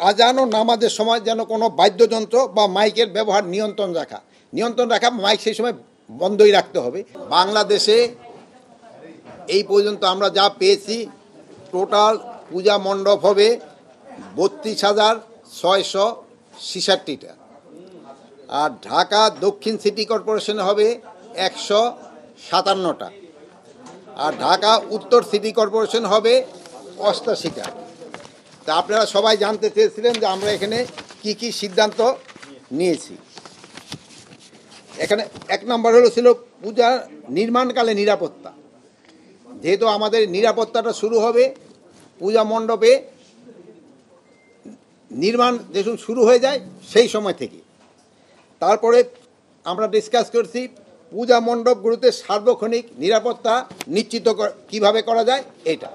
আজান ও নামাজের সময় যেন কোনো বাদ্যযন্ত্র বা মাইকের ব্যবহার নিয়ন্ত্রণ রাখা মাইক সেই সময় বন্ধই রাখতে হবে। বাংলাদেশে এই পর্যন্ত আমরা যা পেয়েছি টোটাল পূজা মণ্ডপ হবে 32,666টা, আর ঢাকা দক্ষিণ সিটি কর্পোরেশনে হবে 157টা, আর ঢাকা উত্তর সিটি কর্পোরেশন হবে 88টা। তা আপনারা সবাই জানতে চেয়েছিলেন যে আমরা এখানে কি কি সিদ্ধান্ত নিয়েছি। এখানে 1 নম্বর ছিল পূজা নির্মাণকালে নিরাপত্তা। যেহেতু আমাদের নিরাপত্তাটা শুরু হবে পূজা মণ্ডপে নির্মাণ যেসব শুরু হয়ে যায় সেই সময় থেকে। তারপরে আমরা ডিসকাস করছি পূজা মণ্ডপগুলোতে সার্বক্ষণিক নিরাপত্তা নিশ্চিত কিভাবে করা যায় এটা।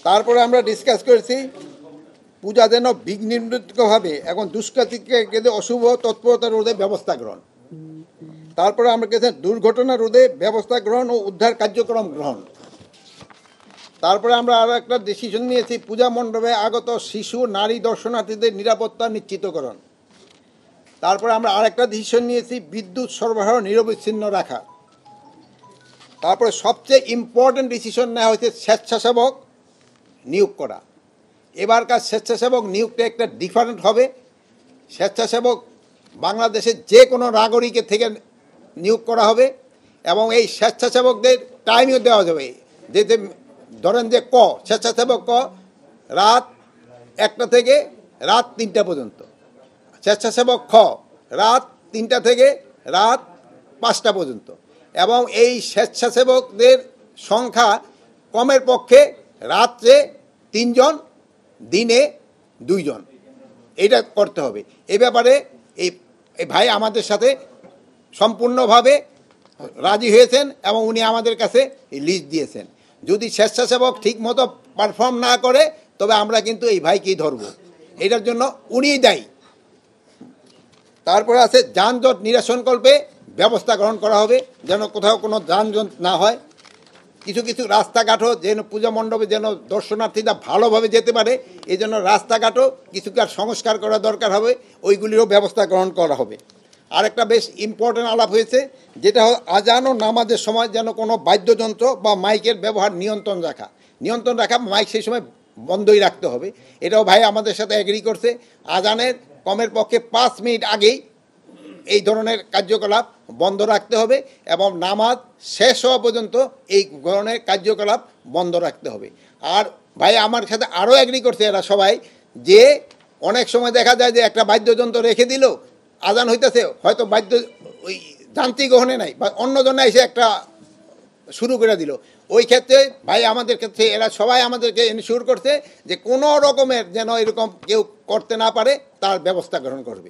তারপরে আমরা ডিসকাস করেছি পূজা যেন বিঘ্নির্মুক্তভাবে এবং দুষ্কৃতিকে অশুভ তৎপরতা রোধে ব্যবস্থা গ্রহণ। তারপরে আমরা কেছি দুর্ঘটনা রোধে ব্যবস্থা গ্রহণ ও উদ্ধার কার্যক্রম গ্রহণ। তারপরে আমরা আরও একটা ডিসিশন নিয়েছি পূজা মণ্ডপে আগত শিশু নারী দর্শনার্থীদের নিরাপত্তা নিশ্চিতকরণ। তারপরে আমরা আরেকটা ডিসিশন নিয়েছি বিদ্যুৎ সরবরাহ নিরবিচ্ছিন্ন রাখা। তারপরে সবচেয়ে ইম্পর্টেন্ট ডিসিশন নেওয়া হয়েছে স্বেচ্ছাসেবক নিয়োগ করা। এবারকার স্বেচ্ছাসেবক নিয়োগটা একটা ডিফারেন্ট হবে। স্বেচ্ছাসেবক বাংলাদেশের যে কোনো নাগরিকের থেকে নিয়োগ করা হবে এবং এই স্বেচ্ছাসেবকদের টাইমও দেওয়া যাবে। যে ধরেন যে স্বেচ্ছাসেবক রাত 1টা থেকে রাত 3টা পর্যন্ত, স্বেচ্ছাসেবক রাত 3টা থেকে রাত 5টা পর্যন্ত, এবং এই স্বেচ্ছাসেবকদের সংখ্যা কমের পক্ষে রাত্রে 3 জন, দিনে 2 জন, এটা করতে হবে। এ ব্যাপারে এই ভাই আমাদের সাথে সম্পূর্ণভাবে রাজি হয়েছেন এবং উনি আমাদের কাছে লিস্ট দিয়েছেন। যদি স্বেচ্ছাসেবক ঠিক মতো পারফর্ম না করে তবে আমরা কিন্তু এই ভাইকেই ধরব, এটার জন্য উনিই দায়ী। তারপরে আছে যানজট নিরসনকল্পে ব্যবস্থা গ্রহণ করা হবে যেন কোথাও কোনো যানজট না হয়। কিছু কিছু রাস্তাঘাটও যেন পূজা মণ্ডপে যেন দর্শনার্থীরা ভালোভাবে যেতে পারে, এই জন্য রাস্তাঘাটও কিছুকার সংস্কার করা দরকার হবে, ওইগুলিরও ব্যবস্থা গ্রহণ করা হবে। আরেকটা বেশ ইম্পর্টেন্ট আলাপ হয়েছে যেটা আজান ও নামাজের সময় যেন কোনো বাদ্যযন্ত্র বা মাইকের ব্যবহার নিয়ন্ত্রণ রাখা মাইক সেই সময় বন্ধই রাখতে হবে। এটাও ভাই আমাদের সাথে এগ্রি করছে। আজানের কমের পক্ষে 5 মিনিট আগেই এই ধরনের কার্যকলাপ বন্ধ রাখতে হবে এবং নামাজ শেষ হওয়া পর্যন্ত এই ধরনের কার্যকলাপ বন্ধ রাখতে হবে। আর ভাই আমার সাথে আরও এগ্রি করছে এরা সবাই যে অনেক সময় দেখা যায় যে একটা বাদ্যযন্ত্র রেখে দিল, আজান হইতেছে, হয়তো ওই যান্ত্রিক গ্রহণে নাই বা অন্যজনে এসে একটা শুরু করে দিল, ওই ক্ষেত্রে ভাই আমাদের ক্ষেত্রে এরা সবাই আমাদেরকে এনশিওর করছে যে কোনো রকমের যেন এরকম কেউ করতে না পারে তার ব্যবস্থা গ্রহণ করবে।